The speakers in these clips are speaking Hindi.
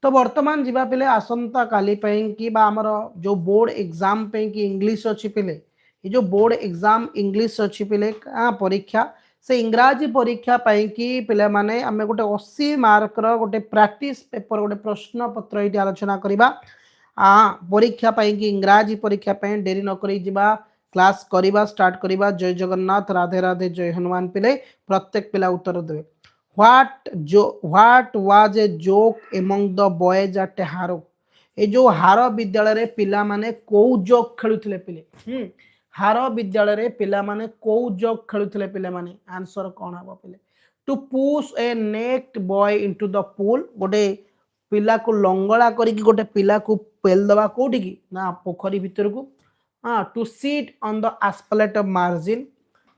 तो वर्तमान जीवा पिले आसंता काली कि आमर जो बोर्ड एग्जाम कि इंग्लिश अच्छी पिले ये जो बोर्ड एग्जाम इंग्लिश अच्छी पिले परीक्षा से इंग्राजी परीक्षा कि पिले माने आमे गोटे 80 मार्क गोटे प्रैक्टिस पेपर गोटे प्रश्न पत्र ये आलोचना करवा परीक्षा कि इंग्राजी परीक्षा डेरी नक क्लास करवा स्टार्ट करवा। जय जगन्नाथ राधे राधे जय हनुमान पिले प्रत्येक पिला उत्तर देवे। What was a joke among the boys at हारो ए जो हार विद्यालय पिला माने को जोक खेलुथिले पिले हार विद्यालय पिला माने को जोक खेलुथिले पिले माने आंसर कौन हबो पिले to push a naked boy into the pool गोटे पिला को लंगड़ा करिक गोटे पिला को पेल दबा कोठी की ना पोखरी भीतर को to seat on the esplanade of margin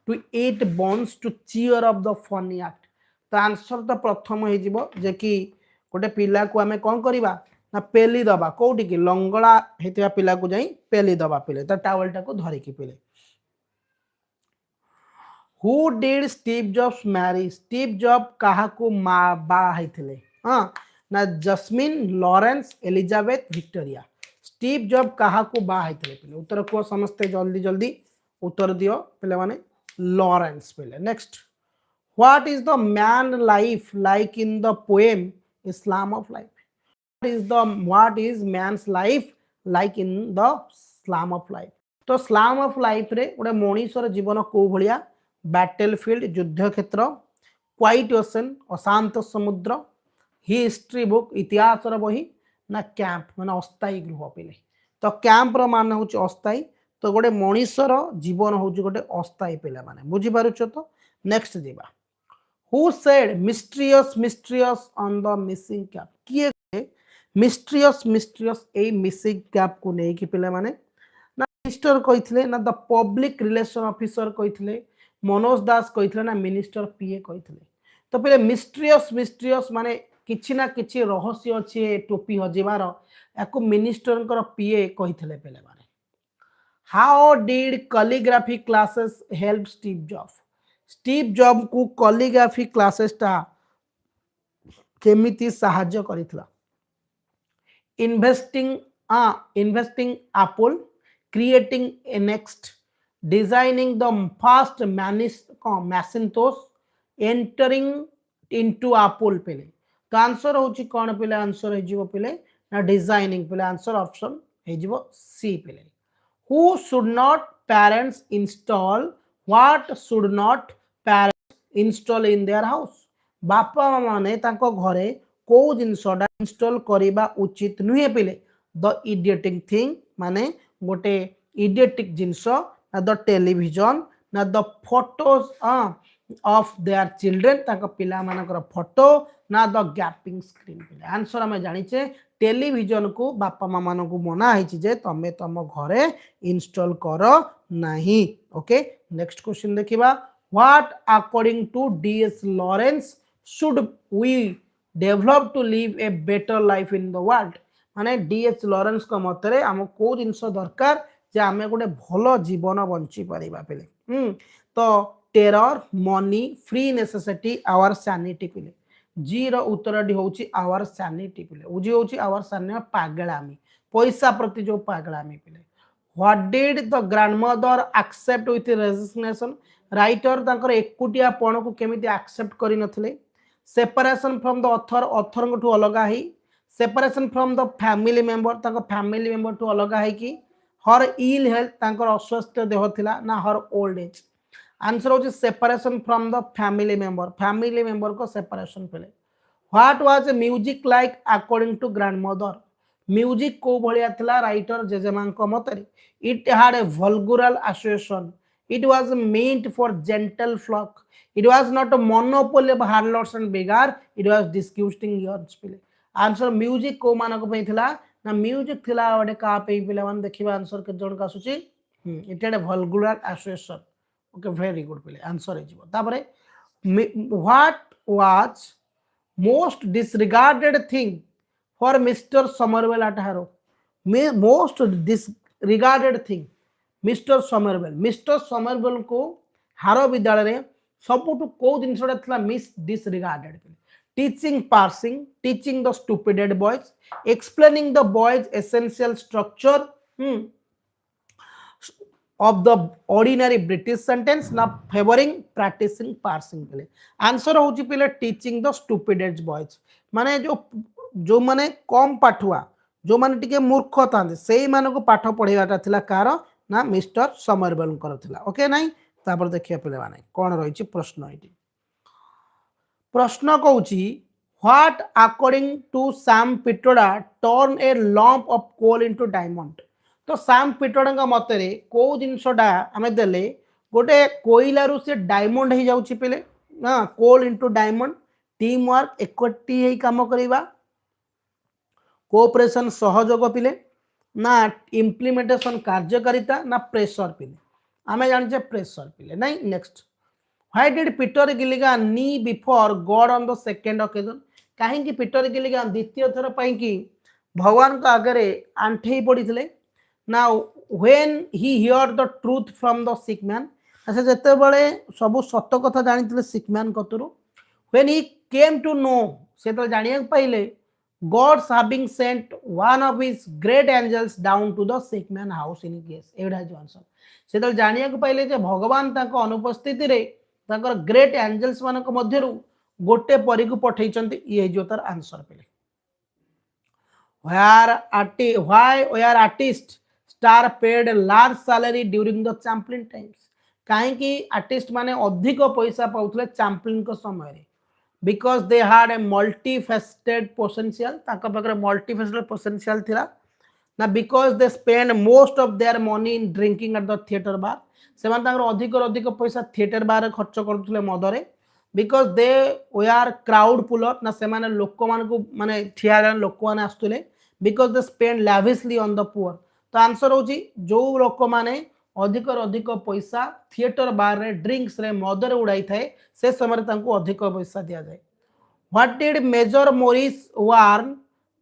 to eat bones to cheer of the funny act. तो आंसर तो प्रथम हो जे कि गोटे पिला को आमे कौन करवा ना पेली दबा कोठी की लंगड़ा हेतिया पिला को जाई पेली दबा पिले तो टावल टा को धरिकी पिले। Who did Steve Jobs marry Steve Job कहा को बा हेथिले ना Jasmine Lawrence Elizabeth Victoria Steve Job कहा को बा हेथिले पिले उत्तर को समस्ते जल्दी जल्दी उत्तर दियो पिले माने लॉरेंस पिले। Next What is the man life like in the poem Slam of Life? What is man's life like in the Slam of Life? तो Slam of Life रे गोटे मनीषर जीवन को भलिया बैटल फील्ड युद्ध क्षेत्र क्वाइट ओशन अशांत समुद्र हिस्ट्री बुक इतिहास बही ना कैंप माने अस्थायी गृह पिले तो कैंप रो मान होची अस्थायी तो गोटे मनीषर जीवन होची गोटे अस्थायी पिला माने बुझी पारुछ तो। नेक्स्ट जीवा Who said mysterious on the missing cap? किए mysterious ए missing cap को नहीं कि पिले माने ना मिनिस्टर कहिथिले ना द पब्लिक रिलेशन ऑफिसर कहिथिले मनोज दास कहिथिले ना मिनिस्टर पीए कहिथिले तो पिले मिस्ट्रियस माने किछि ना किछि रहस्य अछि टोपी हजिबार याको मिनिस्टर कर पीए कहिथिले पिले माने। How did calligraphy classes help Steve Jobs? Steve Job को कॉलिग्राफी क्लासेस टा केमिति सहाय्य करितला investing Apple creating a NeXT designing the first Macintosh entering into Apple पिले तो आंसर होची कोन पिले आंसर हे जीवो पिले ना डिजाइनिंग पिले आंसर ऑप्शन हे जीवो सी पिले। Who should not parents install what should not parents install in their house बापा माने तांको घरे को जिनसडा इंस्टॉल करिबा उचित नुहे पिले द इडियटिक थिंग माने गोटे इडियटिक जिनस ना द टेलीविजन ना the photos of their children तांको पिला मानकर फोटो ना द गैपिंग स्क्रीन पिले आंसर हमें जानिचे टेलीविजन को बापा मामा को मना है जे तमे तम घरे इंस्टॉल कर नहीं। ओके नेक्स्ट क्वेश्चन देखिबा what according to DS Lawrence should we develop to live a better life in the world माने डीएस लॉरेंस को मतरे हम को जिंस दरकार जे आमे गोटे भलो जीवन बंची परिबा पिले तो terror money free necessity our sanity पिले जी रो उत्तर होची आवर सैनिटी पिले उजी होची आवर सैन्य पागलामी पैसा प्रति जो पागलामी पिले। What did the grandmother accept with resignation writer तांकर एकुटिया पण को केमिति एक्सेप्ट करि नथिले सेपरेशन फ्रॉम द ऑथर ठू अलगा ही separation from the family member तांको फैमिली मेंबर ठू अलगा है कि हर इल हेल्थ तांकर अस्वस्थ देह थिला ना हर ओल्ड एज आंसर होची separation from the family member को सेपरेशन पेले। What was music like according to grandmother music को भलिया थिला राइटर जेजेमा को मतरे it had a vulgar association it was meant for gentle folk it was not a monopoly of hardlords and beggar it was disgusting यर्स पिले आंसर म्यूजिक को मानक पे थिला ना म्यूजिक थिला ओडे का पे पिले मान देखिबा आंसर के जण का सुची it had a vulgar association. Okay very good पिले आंसर हे जीवो तापरे what was most disregarded thing for mister Somervell at Harrow most disregarded thing mister Somervell को हारो विद्यालय रे सबुठु को जिनसडा थिला miss disregarded teaching parsing, teaching the stupid boys, explaining the boys essential structure of the ordinary British sentence, ना favoring practicing parsing पे आंसर होची पे teaching the stupid boys माने जो माने कम पाठुआ जो माने टिके मूर्ख थांते सेही माने को पाठ पढ़ाइबाटा थिला कार ना मिस्टर समरबेल कर थिला ओके नाही तापर देखिया पे माने कोन रहिछि प्रश्न एटी प्रश्न कहूची what according to Sam Pitroda turn a lump of coal into diamond तो सैम पिट्रोडा मतरे को जिनसटा आमे देले गोटे कोइलारु से डायमंड हो जाउछि पेले ना कोल इनटू डायमंड टीम वर्क एकटी हे काम करिबा कोऑपरेशन सहयोग पिले ना इम्प्लीमेंटेशन कार्यकारिता ना प्रेशर पिले आमे जानिछे प्रेशर पिले नाही next why did Peter Gilligan knee before God on the second occasion काहे कि पीटर गिलिगन द्वितीय थर पई कि भगवान का आगरे आंठेई पड़िथिले now when he heard the truth from the sick man अच्छा जते बळे सब सत्य कथा जानिथिले sick man कतरु when he came to know से तो जानिया पहिले God's having sent one of his great angels down to the sick man house in case एवढा जॉनसन से तो जानिया पहिले जे भगवान ताको अनुपस्थिति रे ताकर ग्रेट एंजल्स मानक मध्यरु गोटे परी को पठैचंती ये जो तार आंसर पहिले why were artists star paid large salary during the Chaplin times कहीं आर्टिस्ट माने अधिक पैसा पाउथले चैम्पलिन को समय रे because they had a multifaceted potential ताका पाखरे मल्टीफेस्टेड पोटेंशियल थिला ना because they spend most of their money in drinking at the theatre bar से माने ताकर अधिक पैसा थिएटर बार खर्च करथले मदरे because they were are crowd puller ना से माने लोक मान को माने ठिया लोक माने आस्तुले because they spend lavishly on the poor तो आंसर होची जो लोक माने अधिक पैसा थिएटर बार रे ड्रिंक्स रे मदर उड़ाई थाए से समय तांको अधिक पैसा दिया जाए what did Major Morris warn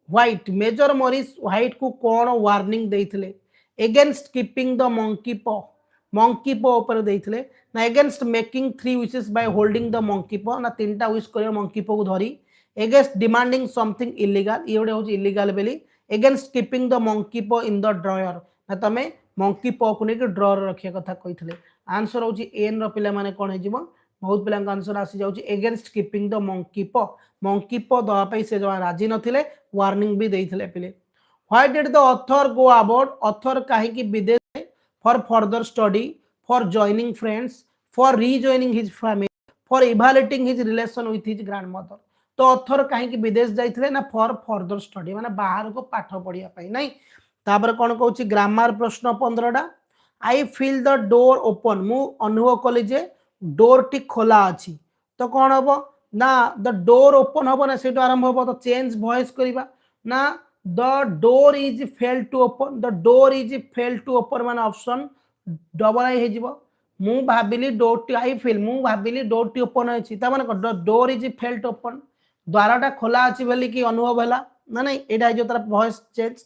White Major Morris White को कोन वार्निंग देइथिले against keeping the monkey paw ऊपर देइथिले ना against making 3 wishes by holding the monkey paw ना तीनटा विश करियो मंकी पॉ को धरी अगेंस्ट डिमांडिंग समथिंग इलीगल ये गोटे होची इलीगल बेली against keeping the monkey paw in the dryer ना तमे मंकी पॉ को नेक ड्रॉयर रखिया कथा कहिथिले आंसर होची एन रो पिला माने कोन हेजिबो बहुत पिला का आंसर आसी जाउची अगेंस्ट कीपिंग द मंकी पॉ दवा पई से जवा राजी नथिले वार्निंग भी देइथिले पिले why did the author go about author काहे कि विदेश for further study for joining friends for rejoining his family for evaluating his relation with his grandmother तो ऑथर कहीं विदेश जाइथिले ना फॉर फर्दर स्टडी माने बाहर को पाठ पढ़िया पाई नहीं तापर कोन कहूची ग्रामर प्रश्न 15टा I feel the door open मु अनुभव कली जे डोर टी खोला अछि तो कोन हबो ना द डोर ओपन हबो ना सेटो आरंभ हबो तो चेंज वॉइस करिबा ना the door is fail to open the door is fail to open माने ऑप्शन डबल आई हे जिवो मु भाबिली डोर टी आई फील मु भाबिली डोर टी ओपन अछि ता माने the door is fail to open द्वाराटा खोला अच्छी बोली कि अनुभव है ना नहीं एटा जो तार voice change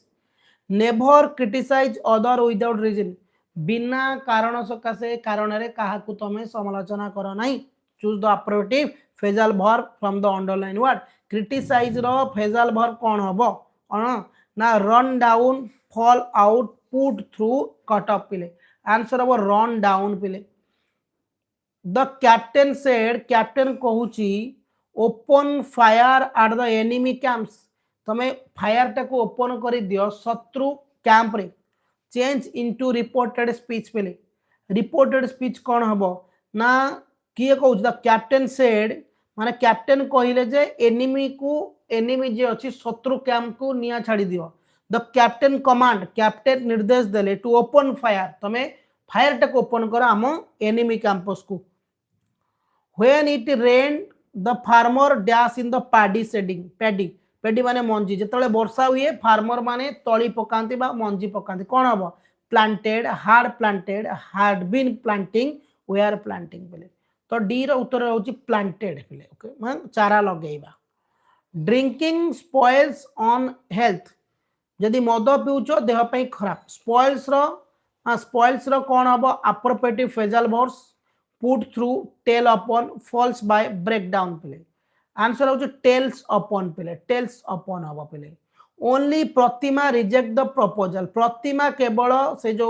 never criticise other without reason बिना कारण सकाशे कारण रे काहाकू तमे समालोचना करो नहीं choose the appropriate phrasal verb from the underline word criticise रो फेजल वर्ब कोन हबो ना run down fall out put through cut up पिले आंसर हबो रन डाउन पिले द कैप्टन सेड कैप्टन कहूची open fire at the enemy camps तमे फायर टाको ओपन करी दियो शत्रु कैंप रे चेंज इनटू रिपोर्टेड स्पीच पेले रिपोर्टेड स्पीच कौन हबो ना किए कहू द कैप्टन सेड माने कैप्टन कहिले जे एनिमी जे अछि शत्रु कैंप को निया छाड़ी दियो द कैप्टन कमांड कैप्टन निर्देश देले टू ओपन फायर तमे फायर टाको ओपन करा हम एनिमी कैंपस को when it rain the farmer dash in the paddy seeding paddy माने मंजी जेतले वर्षा हुए फार्मर माने तळी पकांती बा मंजी पकांती कोन हबो planted hard been planting we are planting बेले तो डी रो उत्तर होची प्लांटेड बेले ओके मान चारा लगेइबा ड्रिंकिंग स्पॉइल्स ऑन हेल्थ यदि मद पिउचो देह पई खराब स्पॉइल्स रो कोन हबो appropriate phrasal verbs put through tell upon falls by break down प्ले आंसर हो टेल्स अपॉन पिले टेल्स अपॉन हम पिले only Pratima reject the proposal Pratima केवल से जो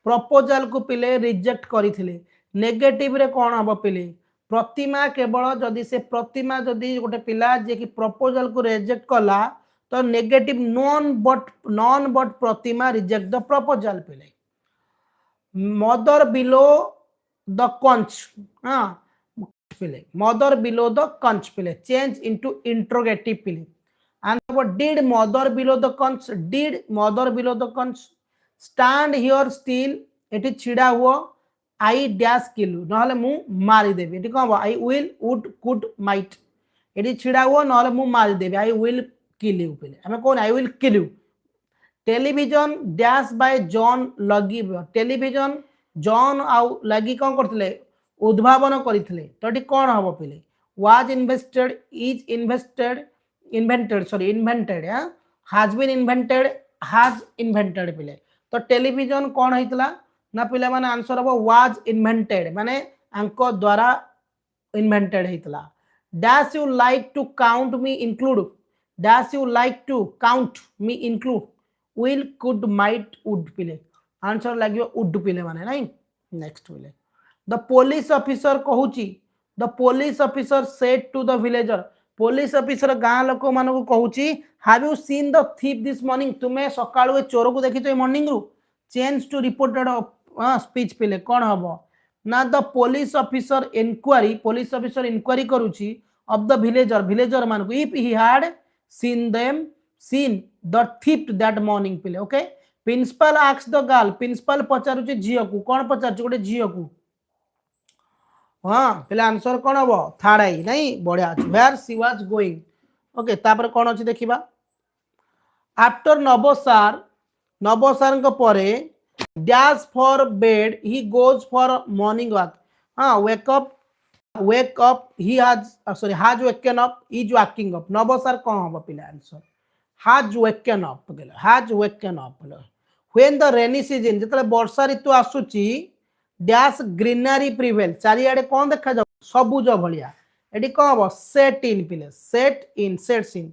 प्रपोजल को पिले रिजेक्ट करथिले नेगेटिव रे कोन हम पिले प्रतिमा केवल जदि से प्रतिमा जदि गोटे पिला जे कि प्रपोजल को रिजेक्ट कला तो negative non but Pratima reject the proposal पिले मदर बिलो द कंच हाँ पिले मदर बिलो द कंच पिले चेंज इनटू इंट्रोगेटिव पिले answer did mother below the कंच डिड मदर बिलो द कंच स्टैंड हियर स्टिल एटी छिड़ा हुआ आई डैश किलू नहले मु मारी देबी एटी कहबो I will would could might एटी छिड़ा हुआ नहले मु मारी देबी आई विल किल यू पिले हमें कोन I will kill you television dash by John लगी टेलीविजन जॉन आउ लगी कौन करथिले उद्भावन करथिले तो एटी कोन हबो पिले was invested is invested invented sorry invented has been invented has invented पिले तो टेलीविजन कौन होइतला ना पिले माने आंसर हबो वाज इन्वेंटेड माने अंको द्वारा इन्वेंटेड होइतला dash you like to count me include dash you like to count me include will could might would पिले आंसर लागियो वुड पिले माने नहीं नेक्स्ट पिले द पुलिस ऑफिसर कहूची the police officer said to the villager police officer गाँ लोक मानक कहूची have you seen the thief this morning तुम्हें सकाळु ए चोर को देखिछ ए मॉर्निंग रु चेंज टू रिपोर्टेड स्पीच पिले कौन हम ना द पुलिस ऑफिसर इंक्वारी करूची ऑफ द विलेजर विलेजर मानक if he had seen them seen the thief that morning पिले okay principal ask the girl principal पचारुची झियो को कौन पचारुची गोटे झियो को हाँ पहले आंसर कौन हम थर्ड आई नहीं बढ़िया अच्छे where she was going okay तापर कौन अच्छे देखिबा आफ्टर नवसार परे dash for bed he goes for morning walk हाँ wake up he has woken up is walking up नवसार कौन हम पिले answer has woken up when the rainy season जितले वर्षा ऋतु आसुची डैश ग्रीनरी प्रिवेल चारिआडे कौन देखा जाऊ सबुज भलिया एटी कौन हम सेट इन पिले सेट्स इन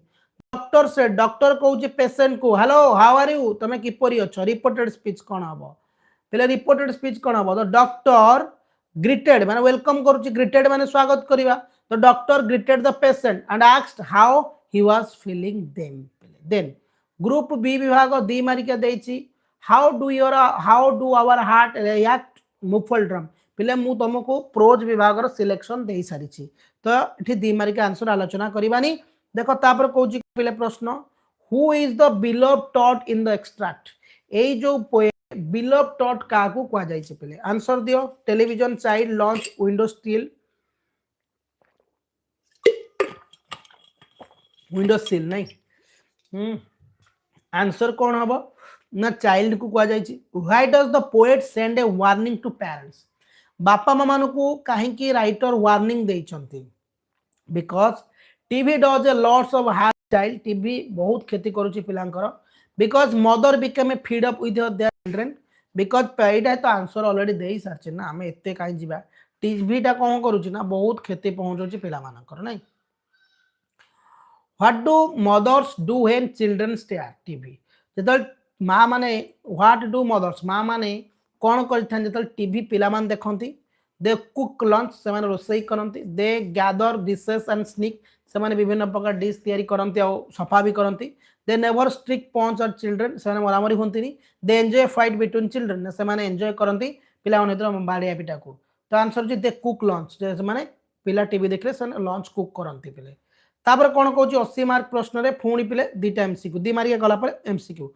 डॉक्टर कहूँ पेशेंट को हेलो हाउ आर यू तुम किपरि अच्छ रिपोर्टेड स्पीच कौन हम पहले रिपोर्टेड स्पीच कौन हम द डॉक्टर ग्रीटेड माने वेलकम करूची ग्रीटेड माने स्वागत करिवा the doctor greeted the patient and asked how he was feeling then group B विभाग दी मारिका देछि how do our heart react muffled drum पिले मु तुमको प्रोज विभाग सिलेक्शन दे सारी तो ये दी मारिका आंसर आलोचना करवानी देख तापर कौन पिले प्रश्न who is the beloved tot in the extract ए जो बिलव टॉट क्या कह जाए पिले आंसर दियो television child launch window sill नहीं आंसर कौन हम ना चाइल्ड को कह जाए why does the poet send a warning to parents बापा माँ को कहीं राइटर वार्निंग देइछंती because TV does a lots of harm child TV बहुत क्षति करुची पिलांकर because mother become a feed up with their children because एटा तो आंसर ऑलरेडी दे सारछे ना आमे एते काई जिबा टीवीटा कौन करुची ना बहुत क्षति पहुंचुची पिला मानकर नहीं what do mothers do when children stare TV जदल माँ माने व्हाट डू मदर्स माँ माने कौन कर टीवी पिला मान देखती दे कुक लंच से रोसई करती they gather dishes and sneak से विभिन्न प्रकार डिश तैयारी करती सफा भी करती दे नेवर स्ट्रिक पंच और चिल्ड्रेन से मरामरी हमें they enjoy fight between children से एंजॉय करती पिला बाड़िया पिटा को तो आंसर होची दे कुक लंच से पिला टीवी देखले से लंच कुक करती पिले तापर कौन कहूँ 80 मार्क प्रश्न रे पुणी पिले दुटा एमसीक्यू दी मारिका गला एमसीक्यू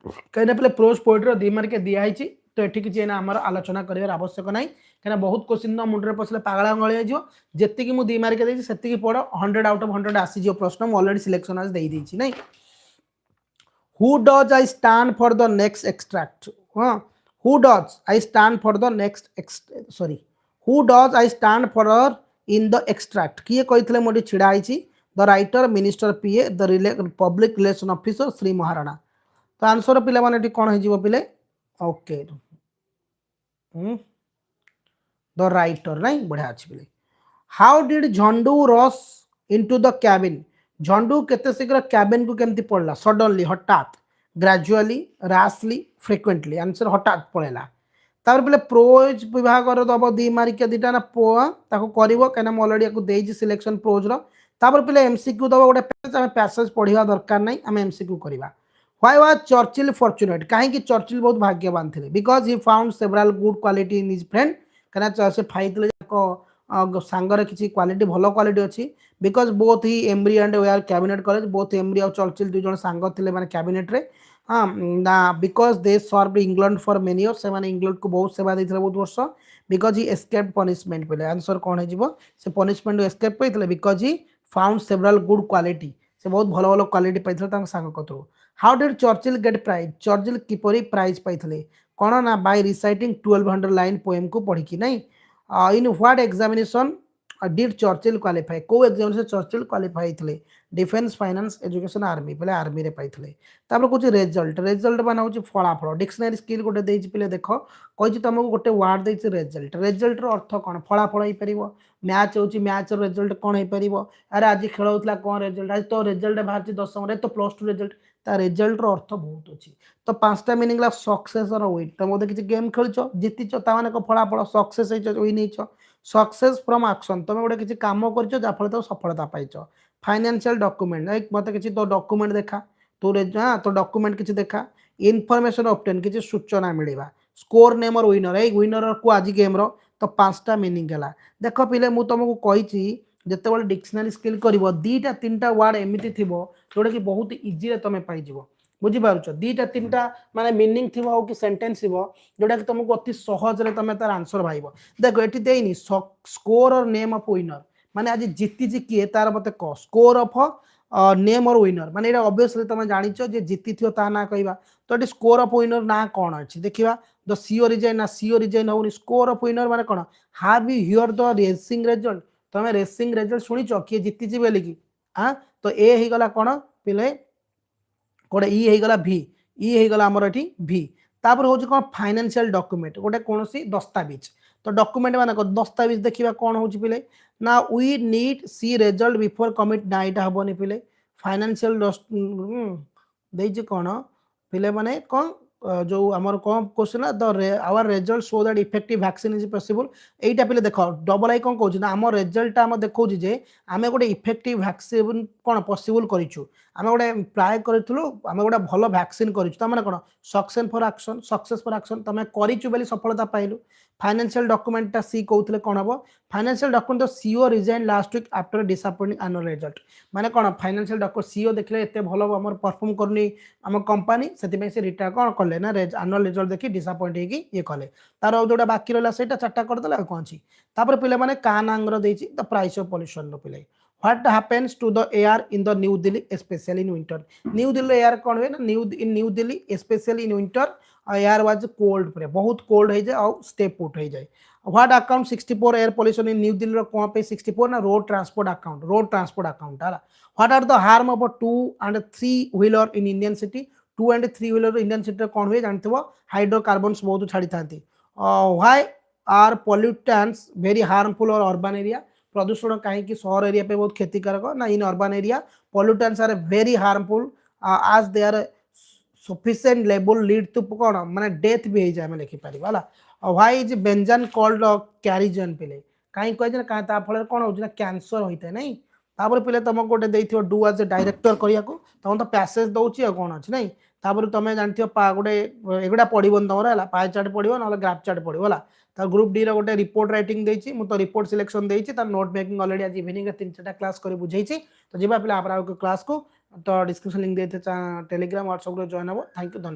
कहीं पे प्रोज पोएट्री दी मार्के दिखाई तो ये किसी आमर आलोचना कर आवश्यक ना कहीं बहुत क्वेश्चन मुंडे पसले पागला गली जी मुझे दी मार्के देती पढ़ 100 आउट ऑफ 100 आसीज प्रश्न मुझे ऑलरेडी सिलेक्शन आज दे देछि नहीं who does I stand for the next extract हाँ who does I stand for the next sorry who does I stand for in the extract किए कही मोटी छिड़ा the writer minister PA the public relation officer Shri Maharana तो आंसर पिला माने कौन हो पिले ओके द राइटर नहीं बढ़िया अच्छे पिले हाउ डिड झंडू रस into the cabin झंडू केते शीघ्र cabin को केमती पड़ला suddenly हठात gradually rashly frequently आंसर हठात पड़ेला तापर पले प्रोज विभाग दब दी मार्किया दीटा ना पो ताको करिवो कना म ऑलरेडी को देई सिलेक्शन प्रोज रो तापर पले एमसीक्यू दब गोटे पेज हम पैसेज पढ़िवा दरकार नै हम एमसीक्यू करिवा व्हाई वाज चर्चिल फॉर्चुनेट काहे कि चर्चिल बहुत भाग्यवान थे because he found several good quality in his friend कना से फाइतले सांगर किसी क्वालिटी भलो क्वालिटी अच्छी because both he Amery and we are cabinet college both Amery और चर्चिल दुई जन सांग थे माने कैबिनेट रे हाँ ना because they serve England for many years से माने इंग्लैंड को बहुत सेवा देते बहुत वर्ष बिकॉज ही एस्केप पनिशमेंट पे आंसर कौन है से पनिशमेंट एस्केप पाइले because he found several good quality से बहुत भल भल क्वालिटी पाइले सांग कतरू how did Churchill get prize Churchill किपरि प्राइज पाइले कौन ना बाय रिसाइटिंग 1200 लाइन पोएम को पढ़ी कि नहीं in what examination did Churchill qualify को एग्जामिनेशन चर्चिल क्वालिफाई थे डिफेन्स फाइनेंस एजुकेशन आर्मी पहले आर्मी रे पाइले तापर कुछ रिजल्ट रिजल्ट माने होची फलाफल डिक्शनरी स्किल गोटे देछि पहले देख कहि तुमको गोटे वर्ड देछि रिजल्ट रिजल्ट रो अर्थ कोन फलाफल होई परिबो मैच होची मैच रो रिजल्ट कोन होई परिबो अरे आज खेल होतला कोन रिजल्ट आज तो रिजल्ट बाहर 10 रे तो +2 रिजल्ट ता रिजल्ट रो अर्थ बहुत अछि तो पांचटा मीनिंग ला सक्सेस और विन तुम बोधे किसी गेम खेलछ जीतिछ ता माने को फलाफल सक्सेस विन होइछ सक्सेस फ्रॉम एक्शन तुम गोटे किसी काम करछ जा फल तो सफलता पाइछ फाइनेंशियल डॉक्यूमेंट लाइक मत किसी तो डॉक्यूमेंट देखा तो हाँ तो डॉक्यूमेंट किसी देखा इनफॉरमेशन ऑब्टेन किसी सूचना मिलवा स्कोर नेम और विनर ए विनर को आज गेम रो तो पांचटा मीनिंग है देख पिले मु तुमको कही जिते डिक्शनरी स्किल कर दीटा तीन टा वर्ड एमती थी जोटा कि बहुत इजी तुम पाइज बुझीपार दीटा तीन टा माने मीनिंग थी कि सेंटेंस थी जोटा कि तुमको अति सहज तुम तार आंसर भाव देख ये देनी स्कोर और नेम ऑफ विनर माने आज जीती किए तार मत कह स्कोर ऑफ नेम और विनर माने ये ऑब्वियसली तुम जानिछ जे जीति थी ता ना कहवा तो ये स्कोर ऑफ विनर ना कौन अच्छी देखा द सीओ रिजाइन ना सीओ रिजाइन हो स्कोर ऑफ विनर माने कौन have you hear the racing result तुम रेसिंग रिजल्ट शुणिच किए जीति बोली कि हाँ तो ए ही गला कौन पिले गोटे इ होगला भि इ होगला आमर ये भि तापर हूँ कौन फाइनेंशियल डॉक्यूमेंट गोटे कौन दस्तावेज तो डॉक्यूमेंट माने दस्तावेज देखा कौन हो पिले ना we need see result before commit ना यहाँ हेनी पिले फाइनेंशियल देजी कौन पिले माने कौन जो आमर कौन question our result show that effective vaccine is possible एटा पिले देख डबल आई कौन कहूँ आम रिजल्ट आम देखा जे आम गोटे इफेक्टिव वैक्सीन कौन पॉसिबल करूँ आम गोटे ट्राए करूँ आम गोटे भल वैक्सीन करें कौन सक्सेस फॉर एक्शन तुम करूँ सफलता पाइलु फाइनेंशियल डॉक्यूमेंट सी कहते कौन हम फाइनेंशियल डॉक्यूमेंट तो CEO resign last week after disappointing annual result माने कौन फाइनेंशियल डॉक्यूमेंट सीओ देखले एते भल आम परफॉर्म करनी आम कंपनी से रिटायर कौन कले ना एनुअल रिजल्ट देखी डिसअपॉइंट होगी ये कले तार जोटा बाकी रहा से चार्टा करदे कौन अच्छी तापर पे मैंने कानांगर देती द प्राइस ऑफ पॉल्यूशन पे What happens to the air in the New Delhi, especially in winter? New Delhi air कौन हुए ना in New Delhi, especially in winter, air was cold पूरे बहुत cold है जाए और stay put है जाए. What account 64 air pollution in New Delhi रो कौन पे 64 ना road transport account आला. What are the harm of a 2 and 3 wheeler in Indian city? 2 and 3 wheeler Indian city कौन हुए जानते हो hydrocarbons बहुत छाड़ी थांती. Why are pollutants very harmful or urban area? प्रदूषण कहीं सहर एरिया पे बहुत क्षतिकारक ना in urban area pollutants are very harmful as they are sufficient level lead to कौन माने डेथ भी हो जाए लिखि पार है why is benzene called carcinogen पिले कहीं कहे ना फल कौन हो कैंसर होता है नहीं तापर पिले तुमको गोटे देथियो डू एज ए डायरेक्टर करिया को तुम तो पैसेज दउची कौन अच्छी नहीं तापर तुम जानथि गोटे एगुड़ा पड़ोन तुम है पाए चार्ट पड़ो ना ग्राफ चार्ट पड़ो है ग्रुप डी गोटे रिपोर्ट राइटिंग देती मुझे रिपोर्ट सिलेक्शन देती नोट मेकिंग अलरेडी आज इवनिंग 3-4 क्लास कर बुझे तो जी पे क्लास को तो डिस्क्रिप्शन लिंक देते टेलीग्राम व्हाट्सएप जॉइन हम थैंक यू धन्यवाद।